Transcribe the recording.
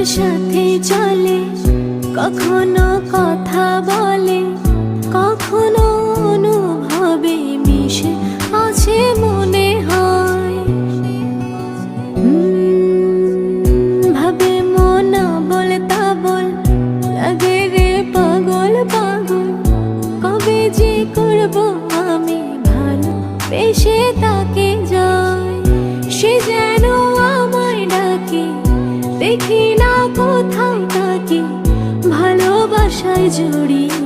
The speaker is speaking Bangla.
সাথে চলে, কখনো কথা বলে, কখনো অনুভবে মিশে আছে মনে হয়। ভাবে মন বল তা বল, লাগে রে পাগল পাগল। কবে যে করবো আমি ভালো বেশে তাকে যায়, সে যেন আমায় ডাকে, দেখি না কোথাও তাকে ভালোবাসায় জড়িয়ে।